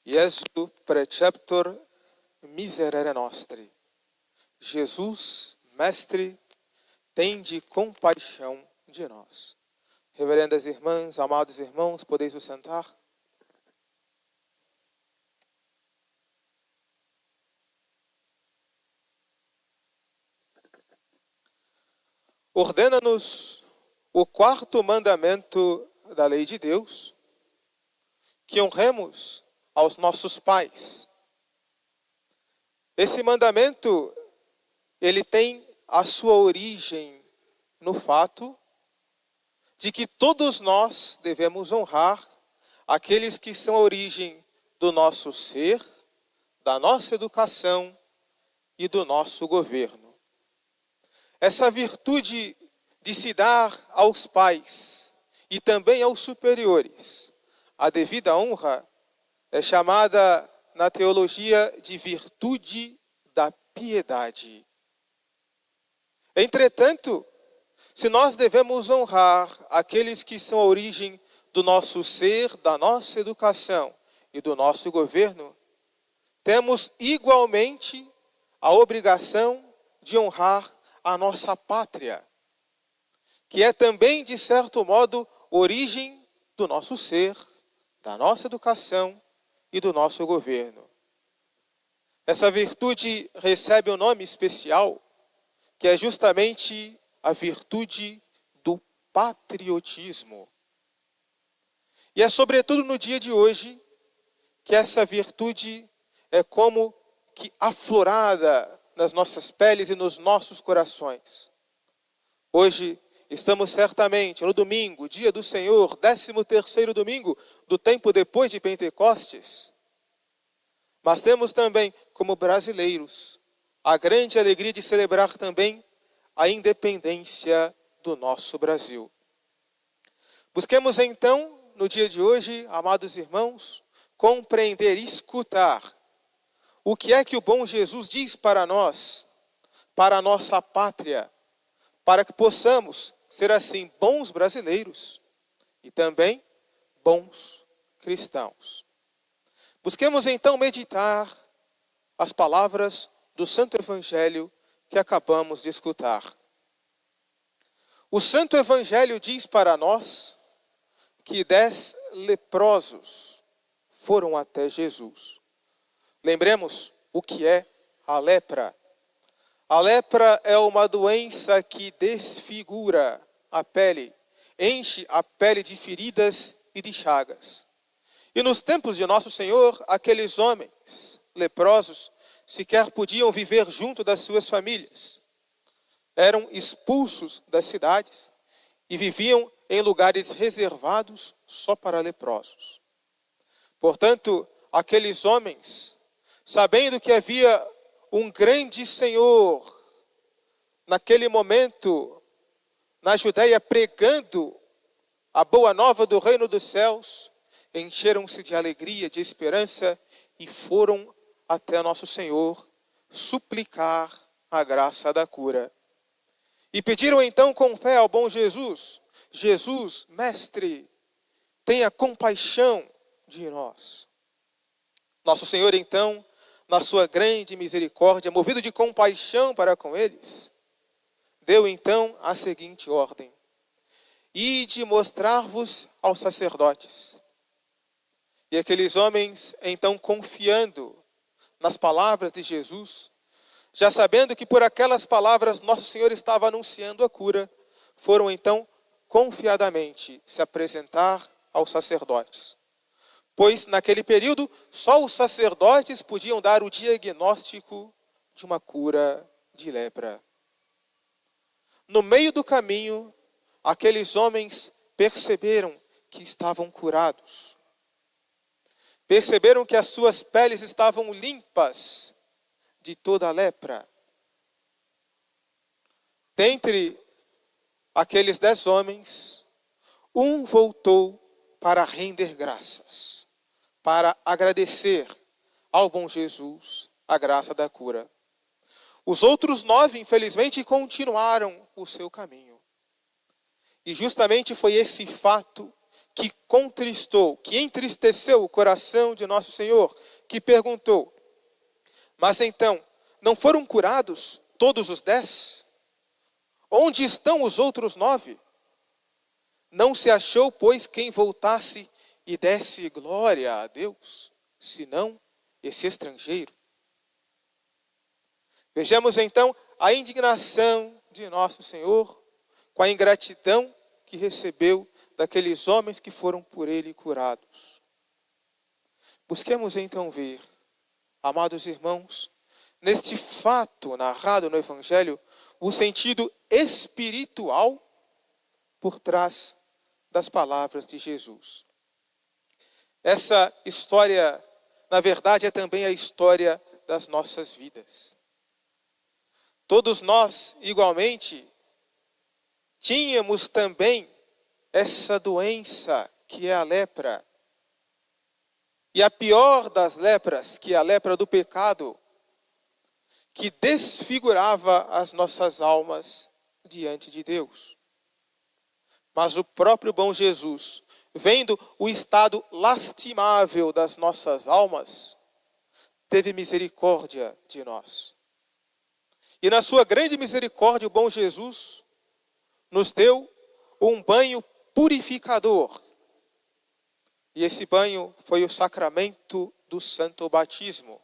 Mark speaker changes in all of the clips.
Speaker 1: Iesu preceptor miserere nostri. Jesus, Mestre, tende compaixão de nós. Reverendas irmãs, amados irmãos, podeis vos sentar? Ordena-nos o quarto mandamento da lei de Deus, que honremos aos nossos pais. Esse mandamento, ele tem a sua origem no fato de que todos nós devemos honrar aqueles que são a origem do nosso ser, da nossa educação e do nosso governo. Essa virtude de se dar aos pais e também aos superiores a devida honra é chamada na teologia de virtude da piedade. Entretanto, se nós devemos honrar aqueles que são a origem do nosso ser, da nossa educação e do nosso governo, temos igualmente a obrigação de honrar a nossa pátria, que é também, de certo modo, origem do nosso ser, da nossa educação e do nosso governo. Essa virtude recebe um nome especial, que é justamente a virtude do patriotismo. E é sobretudo no dia de hoje que essa virtude é como que aflorada nas nossas peles e nos nossos corações. Hoje estamos certamente no domingo, dia do Senhor, 13º domingo do tempo depois de Pentecostes. Mas temos também, como brasileiros, a grande alegria de celebrar também a independência do nosso Brasil. Busquemos então, no dia de hoje, amados irmãos, compreender e escutar o que é que o bom Jesus diz para nós, para a nossa pátria, para que possamos ser assim bons brasileiros e também bons cristãos. Busquemos então meditar as palavras do Santo Evangelho que acabamos de escutar. O Santo Evangelho diz para nós que 10 leprosos foram até Jesus. Lembremos o que é a lepra. A lepra é uma doença que desfigura a pele, enche a pele de feridas e de chagas. E nos tempos de Nosso Senhor, aqueles homens leprosos sequer podiam viver junto das suas famílias. Eram expulsos das cidades e viviam em lugares reservados só para leprosos. Portanto, aqueles homens, sabendo que havia um grande Senhor naquele momento na Judéia pregando a boa nova do reino dos céus, encheram-se de alegria, de esperança e foram até nosso Senhor suplicar a graça da cura. E pediram então com fé ao bom Jesus: Jesus, Mestre, tenha compaixão de nós. Nosso Senhor então, na sua grande misericórdia, movido de compaixão para com eles, deu então a seguinte ordem: ide mostrar-vos aos sacerdotes. E aqueles homens, então, confiando nas palavras de Jesus, já sabendo que por aquelas palavras Nosso Senhor estava anunciando a cura, foram então confiadamente se apresentar aos sacerdotes. Pois naquele período só os sacerdotes podiam dar o diagnóstico de uma cura de lepra. No meio do caminho, aqueles homens perceberam que estavam curados. Perceberam que as suas peles estavam limpas de toda a lepra. Dentre aqueles 10 homens, um voltou para render graças, para agradecer ao bom Jesus a graça da cura. Os outros 9, infelizmente, continuaram o seu caminho. E justamente foi esse fato que contristou, que entristeceu o coração de nosso Senhor, que perguntou: mas então, não foram curados todos os 10? Onde estão os outros 9? Não se achou, pois, quem voltasse e desse glória a Deus, senão esse estrangeiro. Vejamos então a indignação de nosso Senhor com a ingratidão que recebeu daqueles homens que foram por ele curados. Busquemos então ver, amados irmãos, neste fato narrado no Evangelho, o sentido espiritual por trás das palavras de Jesus. Essa história, na verdade, é também a história das nossas vidas. Todos nós, igualmente, tínhamos também essa doença que é a lepra. E a pior das lepras, que é a lepra do pecado, que desfigurava as nossas almas diante de Deus. Mas o próprio bom Jesus, vendo o estado lastimável das nossas almas, teve misericórdia de nós. E na sua grande misericórdia, o bom Jesus nos deu um banho purificador. E esse banho foi o sacramento do santo batismo.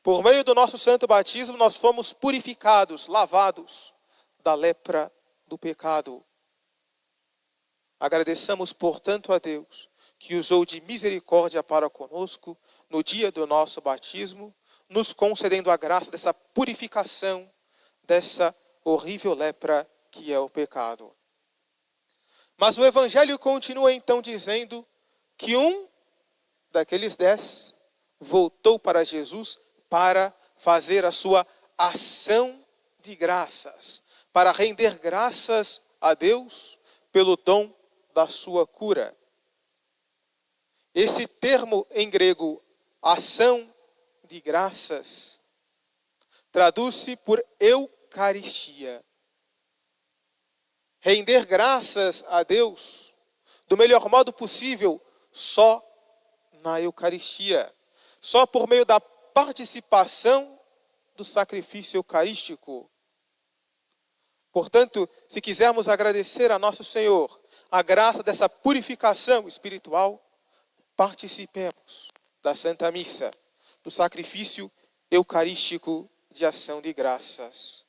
Speaker 1: Por meio do nosso santo batismo, nós fomos purificados, lavados da lepra do pecado. Agradeçamos, portanto, a Deus, que usou de misericórdia para conosco no dia do nosso batismo, nos concedendo a graça dessa purificação, dessa horrível lepra que é o pecado. Mas o Evangelho continua então dizendo que um daqueles 10 voltou para Jesus para fazer a sua ação de graças, para render graças a Deus pelo dom da sua cura. Esse termo em grego, ação de graças, traduz-se por Eucaristia. Render graças a Deus do melhor modo possível só na Eucaristia, só por meio da participação do sacrifício eucarístico. Portanto, se quisermos agradecer a nosso Senhor a graça dessa purificação espiritual, participemos da Santa Missa, do sacrifício eucarístico de ação de graças.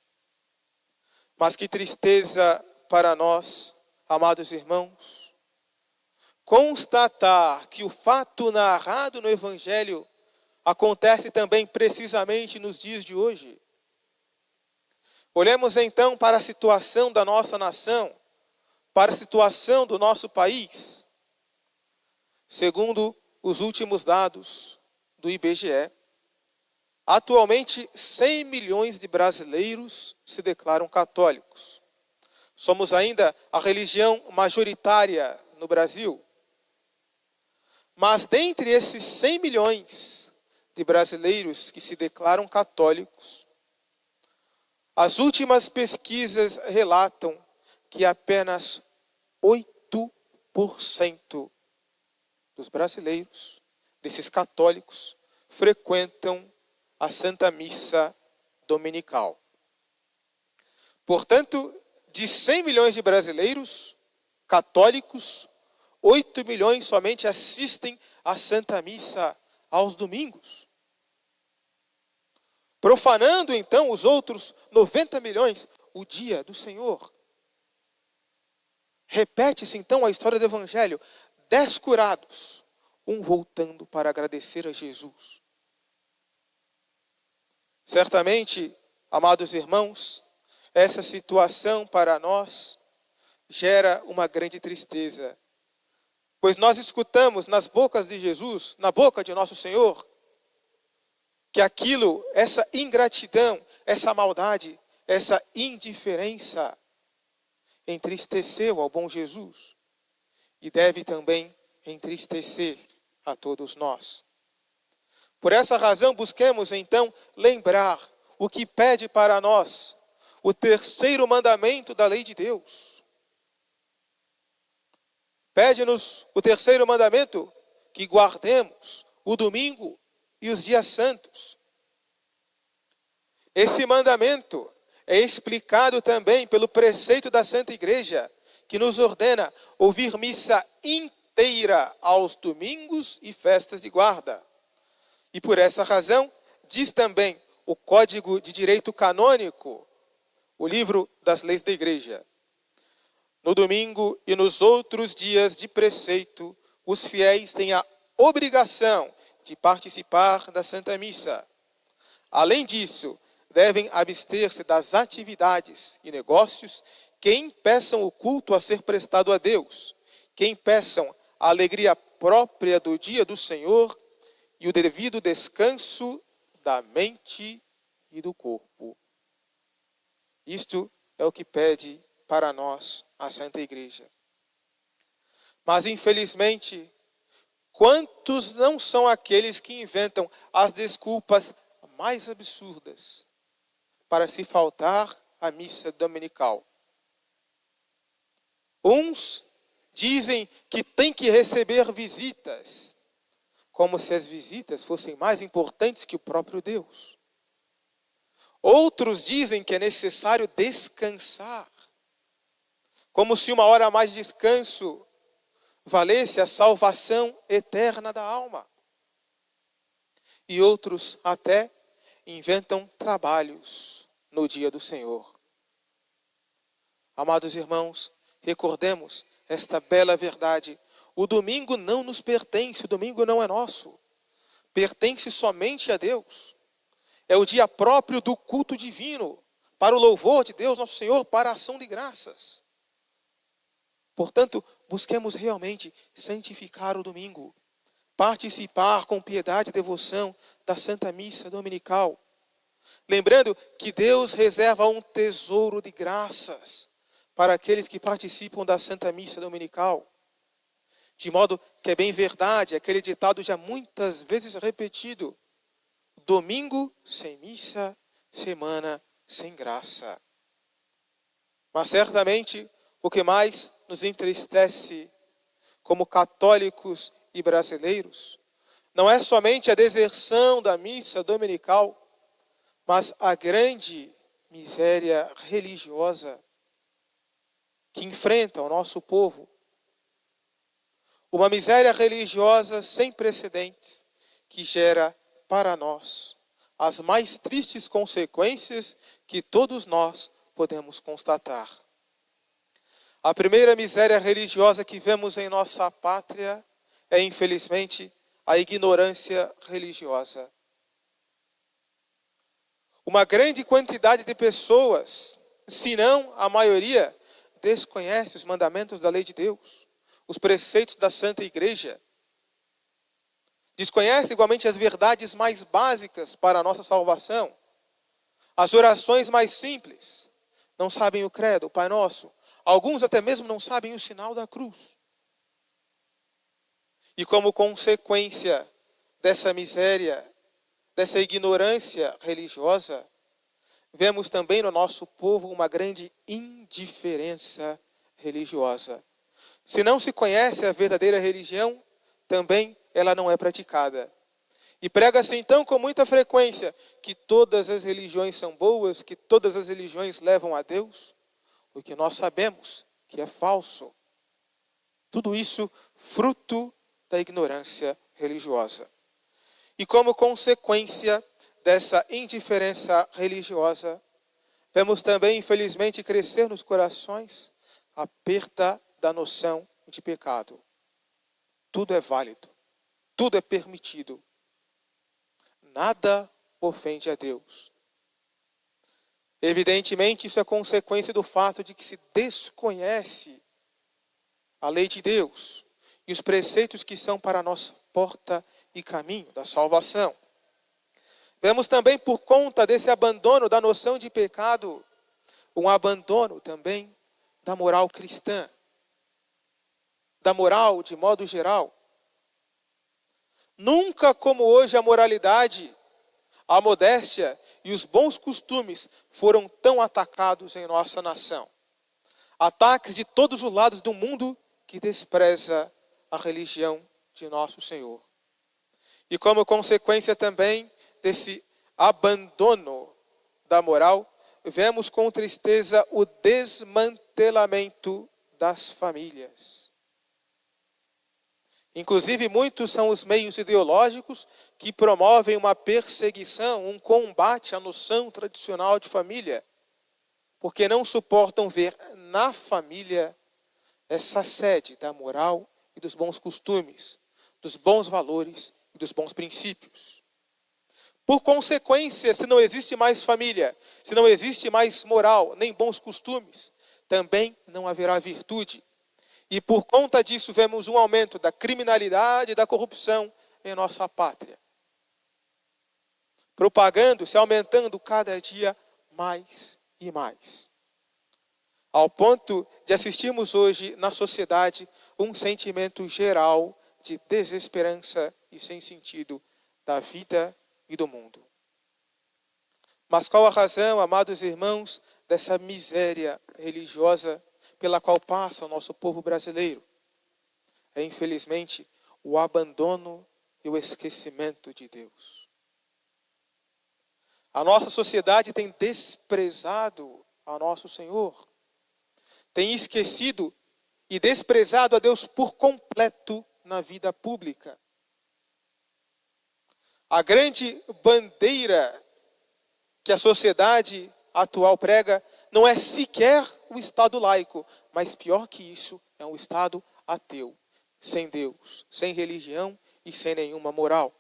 Speaker 1: Mas que tristeza para nós, amados irmãos, constatar que o fato narrado no Evangelho acontece também precisamente nos dias de hoje. Olhemos então para a situação da nossa nação, para a situação do nosso país. Segundo os últimos dados do IBGE, atualmente 100 milhões de brasileiros se declaram católicos. Somos ainda a religião majoritária no Brasil. Mas dentre esses 100 milhões de brasileiros que se declaram católicos, as últimas pesquisas relatam que apenas 8% dos brasileiros, desses católicos, frequentam a Santa Missa dominical. Portanto, de 100 milhões de brasileiros católicos, 8 milhões somente assistem à Santa Missa aos domingos. Profanando então os outros 90 milhões o dia do Senhor. Repete-se então a história do Evangelho. 10 curados, um voltando para agradecer a Jesus. Certamente, amados irmãos, essa situação para nós gera uma grande tristeza. Pois nós escutamos nas bocas de Jesus, na boca de nosso Senhor, que aquilo, essa ingratidão, essa maldade, essa indiferença entristeceu ao bom Jesus e deve também entristecer a todos nós. Por essa razão, busquemos então lembrar o que pede para nós o terceiro mandamento da lei de Deus. Pede-nos o terceiro mandamento, que guardemos o domingo e os dias santos. Esse mandamento é explicado também pelo preceito da Santa Igreja, que nos ordena ouvir missa inteira aos domingos e festas de guarda. E por essa razão, diz também o Código de Direito Canônico, o livro das leis da Igreja: no domingo e nos outros dias de preceito, os fiéis têm a obrigação de participar da Santa Missa. Além disso, devem abster-se das atividades e negócios que impeçam o culto a ser prestado a Deus, que impeçam a alegria própria do dia do Senhor e o devido descanso da mente e do corpo. Isto é o que pede para nós a Santa Igreja. Mas, infelizmente, quantos não são aqueles que inventam as desculpas mais absurdas para se faltar à missa dominical? Uns dizem que tem que receber visitas, como se as visitas fossem mais importantes que o próprio Deus. Outros dizem que é necessário descansar, como se uma hora a mais de descanso valesse a salvação eterna da alma. E outros até inventam trabalhos no dia do Senhor. Amados irmãos, recordemos esta bela verdade: o domingo não nos pertence, o domingo não é nosso. Pertence somente a Deus. É o dia próprio do culto divino, para o louvor de Deus, nosso Senhor, para a ação de graças. Portanto, busquemos realmente santificar o domingo, participar com piedade e devoção da Santa Missa Dominical. Lembrando que Deus reserva um tesouro de graças para aqueles que participam da Santa Missa Dominical. De modo que é bem verdade aquele ditado já muitas vezes repetido: domingo sem missa, semana sem graça. Mas certamente o que mais nos entristece como católicos e brasileiros não é somente a deserção da missa dominical, mas a grande miséria religiosa que enfrenta o nosso povo. Uma miséria religiosa sem precedentes que gera para nós as mais tristes consequências que todos nós podemos constatar. A primeira miséria religiosa que vemos em nossa pátria é, infelizmente, a ignorância religiosa. Uma grande quantidade de pessoas, se não a maioria, desconhece os mandamentos da lei de Deus, os preceitos da Santa Igreja. Desconhece igualmente as verdades mais básicas para a nossa salvação, as orações mais simples. Não sabem o credo, o Pai Nosso. Alguns até mesmo não sabem o sinal da cruz. E como consequência dessa miséria, dessa ignorância religiosa, vemos também no nosso povo uma grande indiferença religiosa. Se não se conhece a verdadeira religião, também ela não é praticada. E prega-se então com muita frequência que todas as religiões são boas, que todas as religiões levam a Deus, o que nós sabemos que é falso. Tudo isso fruto da ignorância religiosa. E como consequência dessa indiferença religiosa, vemos também, infelizmente, crescer nos corações a perda da noção de pecado. Tudo é válido, tudo é permitido. Nada ofende a Deus. Evidentemente, isso é consequência do fato de que se desconhece a lei de Deus e os preceitos que são para a nossa porta e caminho da salvação. Vemos também, por conta desse abandono da noção de pecado, um abandono também da moral cristã, da moral de modo geral. Nunca como hoje a moralidade, a modéstia e os bons costumes foram tão atacados em nossa nação. Ataques de todos os lados do mundo que despreza a religião de nosso Senhor. E como consequência também desse abandono da moral, vemos com tristeza o desmantelamento das famílias. Inclusive, muitos são os meios ideológicos que promovem uma perseguição, um combate à noção tradicional de família, porque não suportam ver na família essa sede da moral e dos bons costumes, dos bons valores e dos bons princípios. Por consequência, se não existe mais família, se não existe mais moral, nem bons costumes, também não haverá virtude. E por conta disso vemos um aumento da criminalidade e da corrupção em nossa pátria, propagando-se, aumentando cada dia mais e mais. Ao ponto de assistirmos hoje na sociedade um sentimento geral de desesperança e sem sentido da vida e do mundo. Mas qual a razão, amados irmãos, dessa miséria religiosa pela qual passa o nosso povo brasileiro? É, infelizmente, o abandono e o esquecimento de Deus. A nossa sociedade tem desprezado a nosso Senhor, tem esquecido e desprezado a Deus por completo na vida pública. A grande bandeira que a sociedade atual prega não é sequer o Estado laico, mas pior que isso, é um Estado ateu, sem Deus, sem religião e sem nenhuma moral.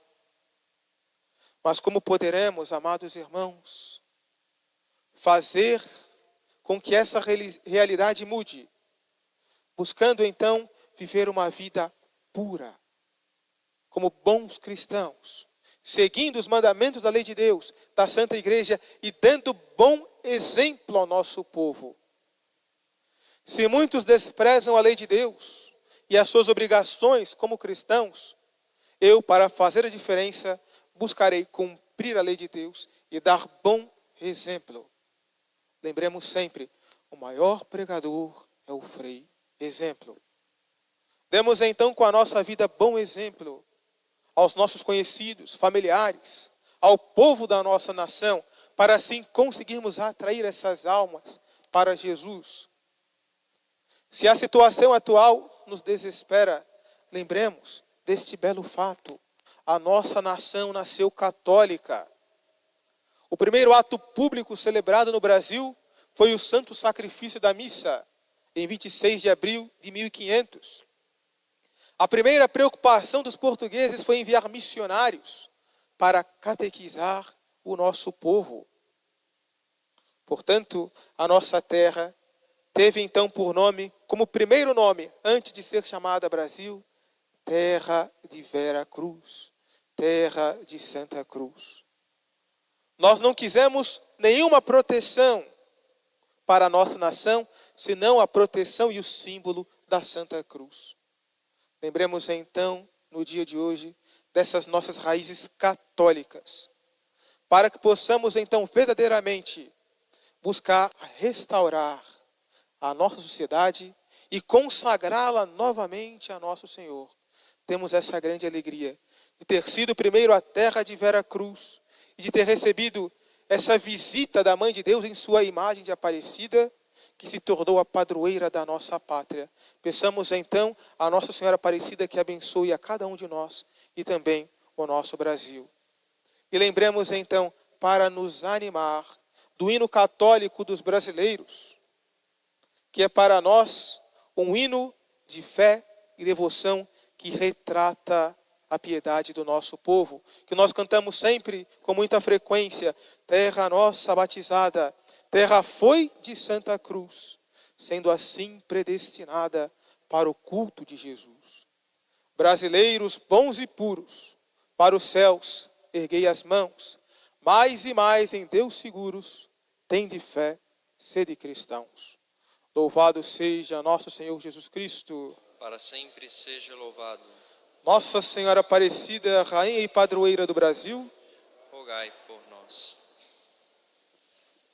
Speaker 1: Mas como poderemos, amados irmãos, fazer com que essa realidade mude? Buscando então viver uma vida pura, como bons cristãos, seguindo os mandamentos da lei de Deus, da Santa Igreja e dando bom exemplo ao nosso povo. Se muitos desprezam a lei de Deus e as suas obrigações como cristãos, eu, para fazer a diferença, buscarei cumprir a lei de Deus e dar bom exemplo. Lembremos sempre, o maior pregador é o Frei Exemplo. Demos então com a nossa vida bom exemplo aos nossos conhecidos, familiares, ao povo da nossa nação, para assim conseguirmos atrair essas almas para Jesus. Se a situação atual nos desespera, lembremos deste belo fato. A nossa nação nasceu católica. O primeiro ato público celebrado no Brasil foi o Santo Sacrifício da Missa, em 26 de abril de 1500. A primeira preocupação dos portugueses foi enviar missionários para catequizar o nosso povo. Portanto, a nossa terra teve então por nome, como primeiro nome, antes de ser chamada Brasil, Terra de Vera Cruz, Terra de Santa Cruz. Nós não quisemos nenhuma proteção para a nossa nação, senão a proteção e o símbolo da Santa Cruz. Lembremos então, no dia de hoje, dessas nossas raízes católicas, para que possamos então verdadeiramente buscar restaurar a nossa sociedade e consagrá-la novamente a nosso Senhor. Temos essa grande alegria de ter sido primeiro a terra de Vera Cruz e de ter recebido essa visita da Mãe de Deus em sua imagem de Aparecida, que se tornou a padroeira da nossa pátria. Peçamos então a Nossa Senhora Aparecida que abençoe a cada um de nós e também o nosso Brasil. E lembremos então, para nos animar, do hino católico dos brasileiros, que é para nós um hino de fé e devoção que retrata a piedade do nosso povo, que nós cantamos sempre com muita frequência: terra nossa batizada, terra foi de Santa Cruz, sendo assim predestinada para o culto de Jesus. Brasileiros bons e puros, para os céus erguei as mãos, mais e mais em Deus seguros, tende fé, sede cristãos. Louvado seja nosso Senhor Jesus Cristo.
Speaker 2: Para sempre seja louvado.
Speaker 1: Nossa Senhora Aparecida, Rainha e Padroeira do Brasil,
Speaker 2: Rogai por nós.